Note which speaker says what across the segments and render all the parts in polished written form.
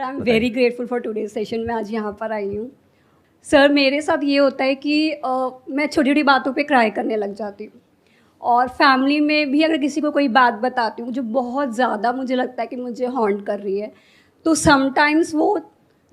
Speaker 1: I am very grateful for today session. मैं आज यहाँ पर आई हूँ। सर मेरे साथ ये होता है कि मैं छोटी छोटी बातों पे क्राई करने लग जाती हूँ, और फैमिली में भी अगर किसी को कोई बात बताती हूँ जो बहुत ज़्यादा मुझे लगता है कि मुझे हॉन्ट कर रही है, तो समटाइम्स वो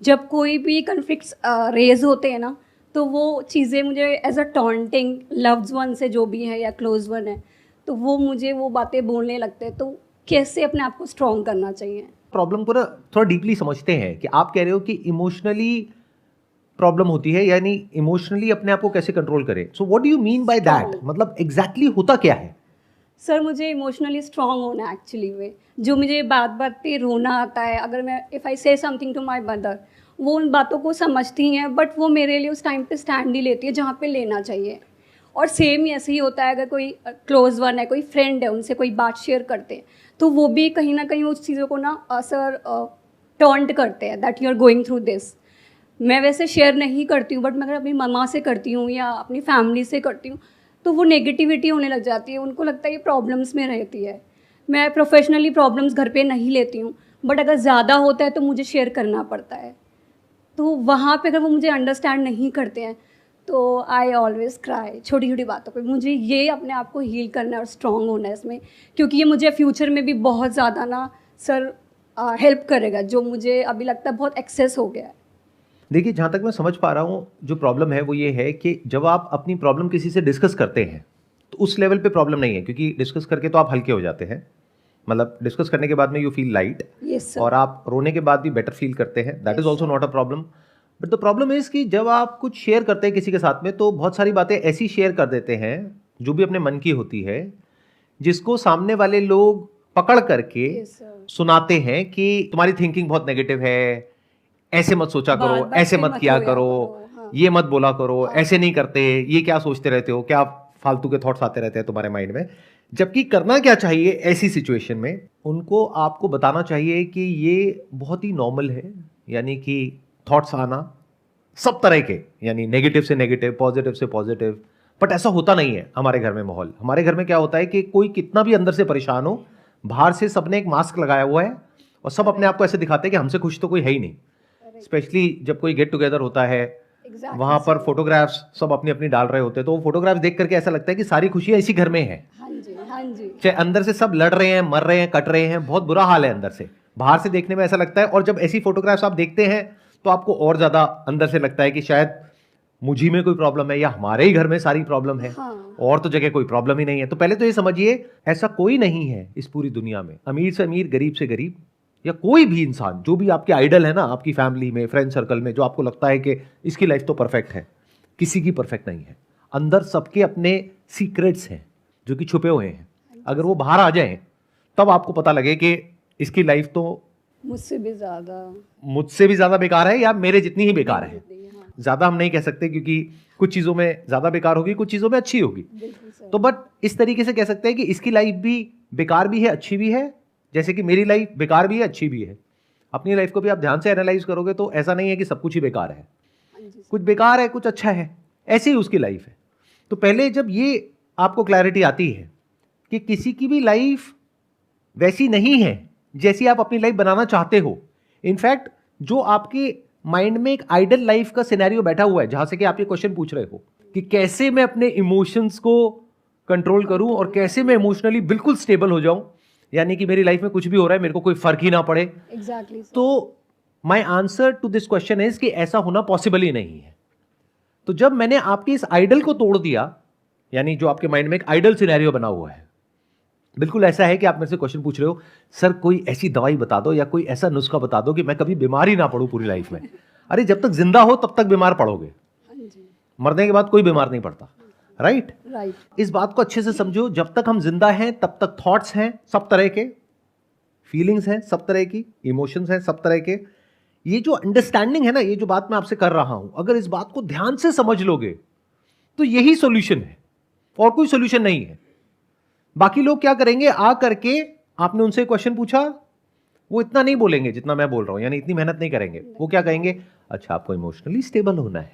Speaker 1: जब कोई भी कन्फ्लिक्ट्स रेज होते हैं ना, तो वो चीज़ें मुझे as a taunting loved one से जो भी है या क्लोज वन है, तो वो मुझे वो बातें बोलने लगते हैं। तो कैसे अपने आप को स्ट्रॉन्ग करना चाहिए?
Speaker 2: प्रॉब्लम को ना थोड़ा डीपली समझते हैं कि आप कह रहे हो कि इमोशनली प्रॉब्लम होती है, यानी इमोशनली अपने आप को कैसे कंट्रोल करें। So what do you mean by that? मतलब एग्जैक्टली होता क्या है?
Speaker 1: सर मुझे इमोशनली स्ट्रॉन्ग होना है एक्चुअली में। जो मुझे बात बात पे रोना आता है, अगर मैं इफ़ आई से समथिंग टू माय मदर, वो उन बातों को समझती हैं, बट वो मेरे लिए उस टाइम पे स्टैंड नहीं लेती है जहाँ पे लेना चाहिए। और सेम ऐसे ही होता है, अगर कोई क्लोज वन है, कोई फ्रेंड है, उनसे कोई बात शेयर करते हैं, तो वो भी कहीं ना कहीं उस चीज़ों को ना सर टॉन्ट करते हैं that you are going through this. मैं वैसे शेयर नहीं करती हूँ, बट मैं अगर अपनी मम्मा से करती हूँ या अपनी फैमिली से करती हूँ, तो वो नेगेटिविटी होने लग जाती है। उनको लगता है ये प्रॉब्लम्स में रहती है। मैं प्रोफेशनली प्रॉब्लम्स घर पे नहीं लेती हूँ, बट अगर ज़्यादा होता है तो मुझे शेयर करना पड़ता है। तो वहाँ पे अगर वो मुझे अंडरस्टैंड नहीं करते हैं, तो आई ऑलवेज क्राई छोटी छोटी बातों पे। मुझे ये अपने आप को हील करना है और स्ट्रॉन्ग होना है इसमें, क्योंकि ये मुझे फ्यूचर में भी बहुत ज़्यादा ना सर हेल्प करेगा, जो मुझे अभी लगता है बहुत एक्सेस हो गया है।
Speaker 2: देखिए, जहाँ तक मैं समझ पा रहा हूँ, जो प्रॉब्लम है वो ये है कि जब आप अपनी प्रॉब्लम किसी से डिस्कस करते हैं तो उस लेवल पे प्रॉब्लम नहीं है, क्योंकि डिस्कस करके तो आप हल्के हो जाते हैं। मतलब डिस्कस करने के बाद में यू फील लाइट, और आप रोने के बाद भी बेटर फील करते हैं। That is also not a problem. But the problem is कि जब आप कुछ शेयर करते हैं किसी के साथ में, तो बहुत सारी बातें ऐसी शेयर कर देते हैं जो भी अपने मन की होती है, जिसको सामने वाले लोग पकड़ करके सुनाते हैं कि तुम्हारी थिंकिंग बहुत नेगेटिव है, ऐसे मत सोचा करो, ऐसे मत किया करो, हाँ। ये मत बोला करो, हाँ। ऐसे नहीं करते, ये क्या सोचते रहते हो, क्या फालतू के थॉट्स आते रहते हैं तुम्हारे माइंड में। जबकि करना क्या चाहिए ऐसी सिचुएशन में, उनको आपको बताना चाहिए कि ये बहुत ही नॉर्मल है, यानी कि थॉट्स आना सब तरह के, यानी नेगेटिव से नेगेटिव, पॉजिटिव से पॉजिटिव। बट ऐसा होता नहीं है हमारे घर में माहौल। हमारे घर में क्या होता है कि कोई कितना भी अंदर से परेशान हो, बाहर से सबने एक मास्क लगाया हुआ है और सब अपने आप को ऐसे दिखाते हैं कि हमसे खुश तो कोई है ही नहीं। स्पेशली जब कोई गेट टुगेदर होता है, वहां पर फोटोग्राफ्स सब अपनी अपनी डाल रहे होते हैं, तो वो फोटोग्राफ्स देख करके ऐसा लगता है कि सारी खुशियां इसी घर में है। चाहे अंदर से सब लड़ रहे हैं, मर रहे हैं, कट रहे हैं, बहुत बुरा हाल है अंदर से। बाहर से देखने में ऐसा लगता है, और जब ऐसी फोटोग्राफ्स आप देखते हैं तो आपको और ज्यादा अंदर से लगता है कि शायद मुझी में कोई प्रॉब्लम है, या हमारे ही घर में सारी प्रॉब्लम है, हाँ। और तो जगह कोई प्रॉब्लम ही नहीं है। तो पहले तो ये समझिए, ऐसा कोई नहीं है इस पूरी दुनिया में, अमीर से अमीर, गरीब से गरीब, या कोई भी इंसान, जो भी आपके आइडल है ना, आपकी फैमिली में, फ्रेंड सर्कल में, जो आपको लगता है कि इसकी लाइफ तो परफेक्ट है, किसी की परफेक्ट नहीं है। अंदर सबके अपने सीक्रेट्स हैं जो कि छुपे हुए हैं। अगर वो बाहर आ जाएं तब आपको पता लगे कि इसकी लाइफ तो मुझसे भी ज्यादा बेकार है, या मेरे जितनी ही बेकार है। ज्यादा हम नहीं कह सकते, क्योंकि कुछ चीजों में ज्यादा बेकार होगी, कुछ चीजों में अच्छी होगी। तो बट इस तरीके से कह सकते हैं कि इसकी लाइफ भी बेकार भी है, अच्छी भी है, जैसे कि मेरी लाइफ बेकार भी है, अच्छी भी है। अपनी लाइफ को भी आप ध्यान से एनालाइज करोगे तो ऐसा नहीं है कि सब कुछ ही बेकार है, कुछ बेकार है, कुछ अच्छा है, ऐसी ही उसकी लाइफ है। तो पहले जब ये आपको क्लैरिटी आती है कि किसी की भी लाइफ वैसी नहीं है जैसी आप अपनी लाइफ बनाना चाहते हो, इनफैक्ट जो आपके माइंड में एक आइडल लाइफ का सिनेरियो बैठा हुआ है, जहां से कि आप ये क्वेश्चन पूछ रहे हो कि कैसे मैं अपने इमोशंस को कंट्रोल करूं और कैसे मैं इमोशनली बिल्कुल स्टेबल हो जाऊं, यानी कि मेरी लाइफ में कुछ भी हो रहा है मेरे को कोई फर्क ही ना पड़े।
Speaker 1: Exactly,
Speaker 2: तो my answer to this question is कि ऐसा होना पॉसिबल ही नहीं है। तो जब मैंने आपके इस आइडल को तोड़ दिया, यानी जो आपके माइंड में एक आइडल सिनेरियो बना हुआ है, बिल्कुल ऐसा है कि आप मेरे से क्वेश्चन पूछ रहे हो, सर कोई ऐसी दवाई बता दो या कोई ऐसा नुस्खा बता दो कि मैं कभी बीमार ही ना पड़ूं पूरी लाइफ में। अरे जब तक जिंदा हो तब तक बीमार पड़ोगे, मरने के बाद कोई बीमार नहीं पड़ता। राइट? इस बात को अच्छे से समझो, जब तक हम जिंदा हैं तब तक थॉट्स हैं सब तरह के, फीलिंग्स हैं सब तरह की, इमोशंस हैं सब तरह के। ये जो अंडरस्टैंडिंग है ना, ये जो बात मैं आपसे कर रहा हूं, अगर इस बात को ध्यान से समझ लोगे तो यही सॉल्यूशन है, और कोई सॉल्यूशन नहीं है। बाकी लोग क्या करेंगे, आ करके आपने उनसे क्वेश्चन पूछा, वो इतना नहीं बोलेंगे जितना मैं बोल रहा हूं, यानी इतनी मेहनत नहीं करेंगे। वो क्या कहेंगे, अच्छा आपको इमोशनली स्टेबल होना है,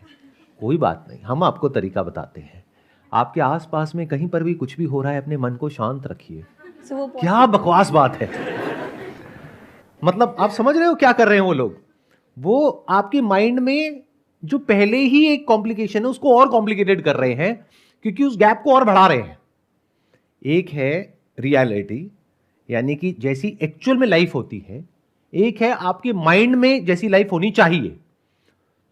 Speaker 2: कोई बात नहीं, हम आपको तरीका बताते हैं। आपके आसपास में कहीं पर भी कुछ भी हो रहा है, अपने मन को शांत रखिए। क्या बकवास बात है। मतलब आप समझ रहे हो क्या कर रहे हैं वो लोग? वो आपके माइंड में जो पहले ही एक कॉम्प्लिकेशन है उसको और कॉम्प्लिकेटेड कर रहे हैं, क्योंकि उस गैप को और बढ़ा रहे हैं। एक है रियलिटी, यानी कि जैसी एक्चुअल में लाइफ होती है, एक है आपके माइंड में जैसी लाइफ होनी चाहिए।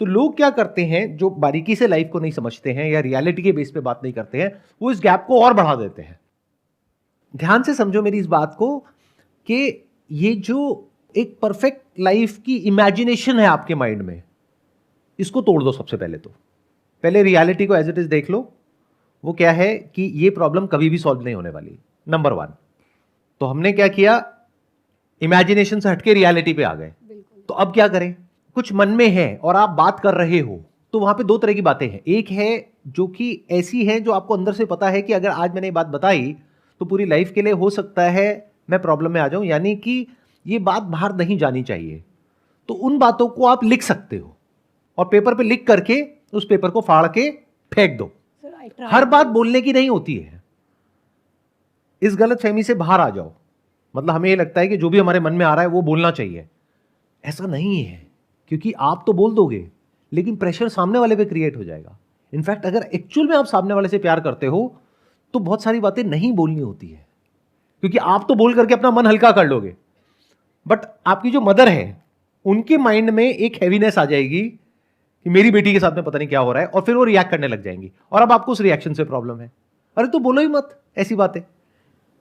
Speaker 2: तो लोग क्या करते हैं, जो बारीकी से लाइफ को नहीं समझते हैं या रियलिटी के बेस पे बात नहीं करते हैं, वो इस गैप को और बढ़ा देते हैं। ध्यान से समझो मेरी इस बात को कि ये जो एक परफेक्ट लाइफ की इमेजिनेशन है आपके माइंड में, इसको तोड़ दो। सबसे पहले तो पहले रियलिटी को एज इट इज देख लो। वो क्या है कि ये प्रॉब्लम कभी भी सॉल्व नहीं होने वाली, नंबर 1। तो हमने क्या किया, इमेजिनेशन से हटके रियलिटी पे आ गए। तो अब क्या करें, कुछ मन में है और आप बात कर रहे हो, तो वहां पे 2 तरह की बातें हैं। एक है जो कि ऐसी है जो आपको अंदर से पता है कि अगर आज मैंने ये बात बताई तो पूरी लाइफ के लिए हो सकता है मैं प्रॉब्लम में आ जाऊं, यानी कि ये बात बाहर नहीं जानी चाहिए। तो उन बातों को आप लिख सकते हो और पेपर पे लिख करके उस पेपर को फाड़ के फेंक दो। हर बात बोलने की नहीं होती है। इस गलतफहमी से बाहर आ जाओ। मतलब हमें ये लगता है कि जो भी हमारे मन में आ रहा है वो बोलना चाहिए, ऐसा नहीं है। क्योंकि आप तो बोल दोगे लेकिन प्रेशर सामने वाले पे क्रिएट हो जाएगा। इनफैक्ट अगर एक्चुअल में आप सामने वाले से प्यार करते हो तो बहुत सारी बातें नहीं बोलनी होती है, क्योंकि आप तो बोल करके अपना मन हल्का कर लोगे, बट आपकी जो मदर है उनके माइंड में एक हैवीनेस आ जाएगी कि मेरी बेटी के साथ में पता नहीं क्या हो रहा है, और फिर वो रिएक्ट करने लग जाएंगी और अब आपको उस रिएक्शन से प्रॉब्लम है। अरे तो बोलो ही मत ऐसी बातें।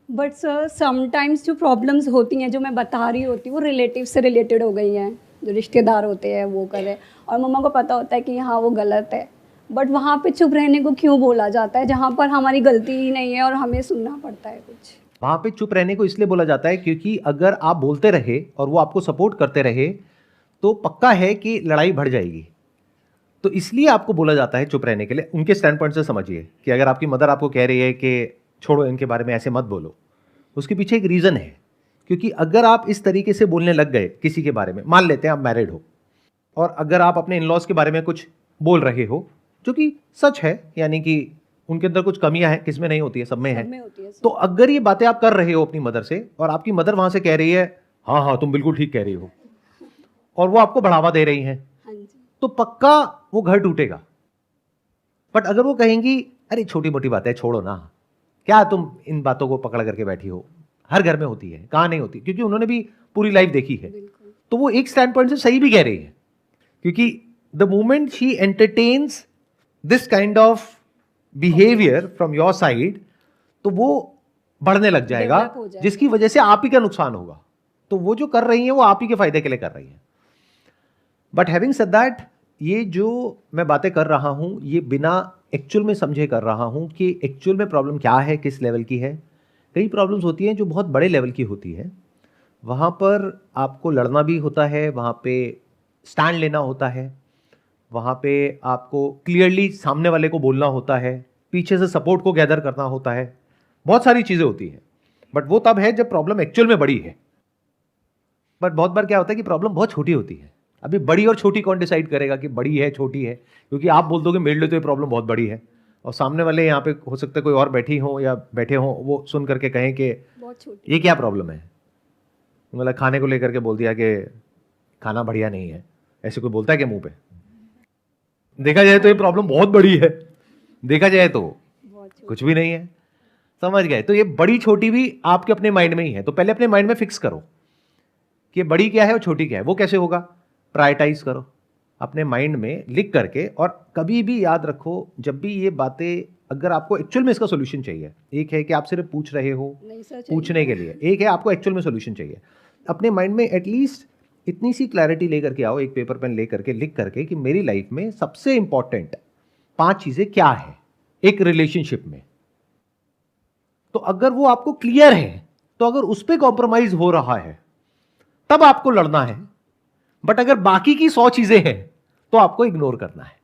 Speaker 1: बट सर समटाइम्स जो प्रॉब्लम्स होती हैं जो मैं बता रही होती हूँ वो रिलेटिव से रिलेटेड हो गई हैं, जो रिश्तेदार होते हैं वो कर रहे हैं, और मम्मा को पता होता है कि हाँ वो गलत है, बट वहाँ पे चुप रहने को क्यों बोला जाता है जहाँ पर हमारी गलती ही नहीं है और हमें सुनना पड़ता है कुछ।
Speaker 2: वहां पे चुप रहने को इसलिए बोला जाता है क्योंकि अगर आप बोलते रहे और वो आपको सपोर्ट करते रहे तो पक्का है कि लड़ाई बढ़ जाएगी। तो इसलिए आपको बोला जाता है चुप रहने के लिए। उनके स्टैंड पॉइंट से समझिए कि अगर आपकी मदर आपको कह रही है कि छोड़ो इनके बारे में, ऐसे मत बोलो, उसके पीछे एक रीज़न है। क्योंकि अगर आप इस तरीके से बोलने लग गए किसी के बारे में, मान लेते हैं आप मैरिड हो और अगर आप अपने इन लॉज के बारे में कुछ बोल रहे हो जो कि सच है, यानी कि उनके अंदर कुछ कमियां हैं, किसमें नहीं होती है, सब में है, तो अगर ये बातें आप कर रहे हो अपनी मदर से और आपकी मदर वहां से कह रही है हाँ हाँ तुम बिल्कुल ठीक कह रही हो, और वो आपको बढ़ावा दे रही हैं, तो पक्का वो घर टूटेगा। बट अगर वो कहेंगी अरे छोटी मोटी बात है छोड़ो ना, क्या तुम इन बातों को पकड़ करके बैठी हो, हर घर में होती है, कहाँ नहीं होती, क्योंकि उन्होंने भी पूरी लाइफ देखी है, तो वो एक स्टैंड पॉइंट से सही भी कह रही है। क्योंकि the moment she entertains this kind of behaviour from your side, तो वो बढ़ने लग जाएगा, जिसकी वजह से आप ही का नुकसान होगा। तो वो जो कर रही है वो आप ही के फायदे के लिए कर रही है। बट हैविंग सेड दैट, ये जो मैं बातें कर रहा हूं ये बिना एक्चुअल में समझे कर रहा हूं कि एक्चुअल में प्रॉब्लम क्या है, किस लेवल की है। कई प्रॉब्लम्स होती हैं जो बहुत बड़े लेवल की होती है, वहाँ पर आपको लड़ना भी होता है, वहाँ पे स्टैंड लेना होता है, वहाँ पे आपको क्लियरली सामने वाले को बोलना होता है, पीछे से सपोर्ट को गैदर करना होता है, बहुत सारी चीज़ें होती हैं। बट वो तब है जब प्रॉब्लम एक्चुअल में बड़ी है। बट बहुत बार क्या होता है कि प्रॉब्लम बहुत छोटी होती है। अभी बड़ी और छोटी कौन डिसाइड करेगा कि बड़ी है छोटी है, क्योंकि आप बोल दोगे मेरे लिए तो ये प्रॉब्लम बहुत बड़ी है, और सामने वाले यहाँ पे हो सकता है कोई और बैठी हो या बैठे हो, वो सुन करके कहें कि ये क्या प्रॉब्लम है, मतलब खाने को लेकर के बोल दिया कि खाना बढ़िया नहीं है, ऐसे कोई बोलता है क्या मुंह पे? देखा जाए तो ये प्रॉब्लम बहुत बड़ी है, देखा जाए तो कुछ भी नहीं है, समझ गए? तो ये बड़ी छोटी भी आपके अपने माइंड में ही है। तो पहले अपने माइंड में फिक्स करो कि बड़ी क्या है और छोटी क्या है। वो कैसे होगा? प्रायोरिटाइज करो अपने माइंड में लिख करके, और कभी भी याद रखो जब भी ये बातें, अगर आपको एक्चुअल में इसका सोल्यूशन चाहिए, एक है कि आप सिर्फ पूछ रहे हो पूछने के लिए, एक है आपको एक्चुअल में सोल्यूशन चाहिए, अपने माइंड में एटलीस्ट इतनी सी क्लैरिटी लेकर के आओ, एक पेपर पेन लेकर के लिख करके कि मेरी लाइफ में सबसे इंपॉर्टेंट 5 चीजें क्या है एक रिलेशनशिप में। तो अगर वो आपको क्लियर है, तो अगर उस पर कॉम्प्रोमाइज हो रहा है तब आपको लड़ना है, बट अगर बाकी की 100 चीजें हैं तो आपको इग्नोर करना है।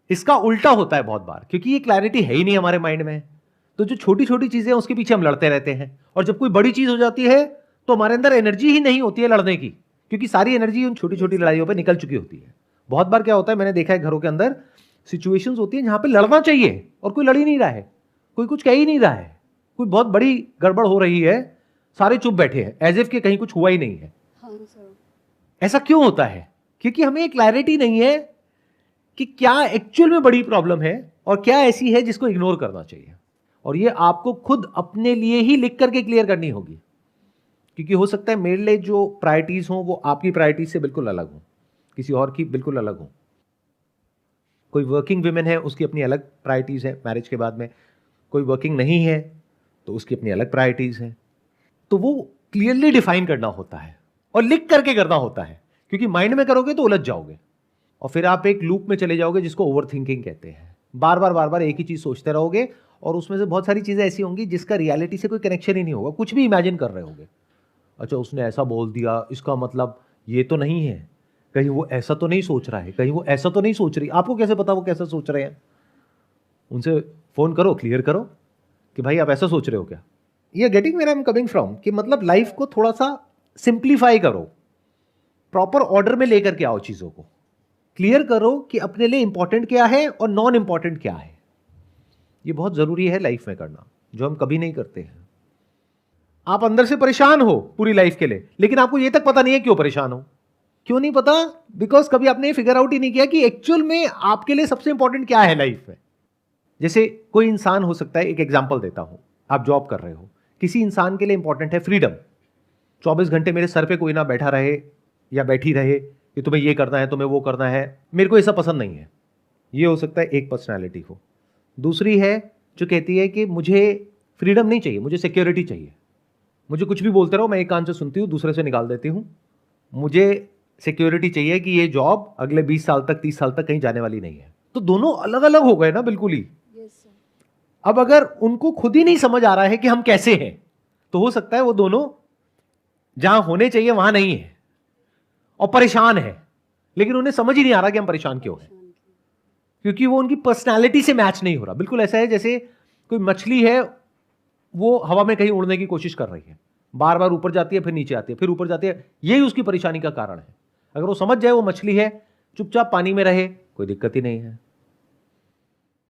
Speaker 2: इसका उल्टा होता है बहुत बार, क्योंकि ये क्लैरिटी है ही नहीं हमारे माइंड में, तो जो छोटी छोटी चीजें हैं उसके पीछे हम लड़ते रहते हैं, और जब कोई बड़ी चीज हो जाती है तो हमारे अंदर एनर्जी ही नहीं होती है लड़ने की, क्योंकि सारी एनर्जी उन छोटी छोटी लड़ाइयों पे निकल चुकी होती है। बहुत बार क्या होता है, मैंने देखा है घरों के अंदर सिचुएशंस होती है जहां पे लड़ना चाहिए और कोई लड़ ही नहीं रहा है, कोई कुछ कह ही नहीं रहा है, कोई बहुत बड़ी गड़बड़ हो रही है, सारे चुप बैठे हैं एज इफ के कहीं कुछ हुआ ही नहीं है। ऐसा क्यों होता है? क्योंकि हमें एक क्लैरिटी नहीं है कि क्या एक्चुअल में बड़ी प्रॉब्लम है और क्या ऐसी है जिसको इग्नोर करना चाहिए। और ये आपको खुद अपने लिए ही लिख करके क्लियर करनी होगी, क्योंकि हो सकता है मेरे लिए जो प्रायोरिटीज हो वो आपकी प्रायोरिटीज से बिल्कुल अलग हो, किसी और की बिल्कुल अलग हो। कोई वर्किंग वुमेन है, उसकी अपनी अलग प्रायोरिटीज है मैरिज के बाद में, कोई वर्किंग नहीं है तो उसकी अपनी अलग प्रायोरिटीज है। तो वो क्लियरली डिफाइन करना होता है और लिख करके करना होता है, क्योंकि माइंड में करोगे तो उलझ जाओगे और फिर आप एक लूप में चले जाओगे जिसको ओवर थिंकिंग कहते हैं। बार बार एक ही चीज सोचते रहोगे और उसमें से बहुत सारी चीजें ऐसी होंगी जिसका रियलिटी से कोई कनेक्शन ही नहीं होगा, कुछ भी इमेजिन कर रहे होगे। अच्छा उसने ऐसा बोल दिया, इसका मतलब ये तो नहीं है, कहीं वो ऐसा तो नहीं सोच रहा है, कहीं वो ऐसा तो नहीं सोच रही। आपको कैसे पता वो कैसा सोच रहे हैं? उनसे फोन करो, क्लियर करो कि भाई आप ऐसा सोच रहे हो क्या। ये getting where I am coming from, कि मतलब लाइफ को थोड़ा सा सिंप्लीफाई करो, प्रॉपर ऑर्डर में लेकर के आओ, चीजों को क्लियर करो कि अपने लिए इंपॉर्टेंट क्या है और नॉन इंपॉर्टेंट क्या है। ये बहुत जरूरी है लाइफ में करना, जो हम कभी नहीं करते हैं। आप अंदर से परेशान हो पूरी लाइफ के लिए, लेकिन आपको ये तक पता नहीं है क्यों परेशान हो। क्यों नहीं पता? बिकॉज कभी आपने फिगर आउट ही नहीं किया कि एक्चुअल में आपके लिए सबसे इंपॉर्टेंट क्या है लाइफ में। जैसे कोई इंसान हो सकता है, एक एग्जांपल देता हूं, आप जॉब कर रहे हो, किसी इंसान के लिए इंपॉर्टेंट है फ्रीडम। 24 घंटे मेरे सर पे कोई ना बैठा रहे या बैठी रहे कि तुम्हें ये करना है, तुम्हें वो करना है, मेरे को ऐसा पसंद नहीं है। ये हो सकता है एक पर्सनैलिटी हो। दूसरी है जो कहती है कि मुझे फ्रीडम नहीं चाहिए, मुझे सिक्योरिटी चाहिए, मुझे कुछ भी बोलते रहो, मैं एक कान से सुनती हूँ दूसरे से निकाल देती हूँ, मुझे सिक्योरिटी चाहिए कि ये जॉब अगले 20 साल तक 30 साल तक कहीं जाने वाली नहीं है। तो दोनों अलग अलग हो गए ना बिल्कुल ही। अब अगर उनको खुद ही नहीं समझ आ रहा है कि हम कैसे हैं, तो हो सकता है वो दोनों जहां होने चाहिए वहां नहीं है और परेशान है, लेकिन उन्हें समझ ही नहीं आ रहा कि हम परेशान क्यों हैं, क्योंकि वो उनकी पर्सनालिटी से मैच नहीं हो रहा। बिल्कुल ऐसा है जैसे कोई मछली है, वो हवा में कहीं उड़ने की कोशिश कर रही है, बार बार ऊपर जाती है, फिर नीचे आती है, फिर ऊपर जाती है। यही उसकी परेशानी का कारण है। अगर वो समझ जाए वो मछली है, चुपचाप पानी में रहे, कोई दिक्कत ही नहीं है।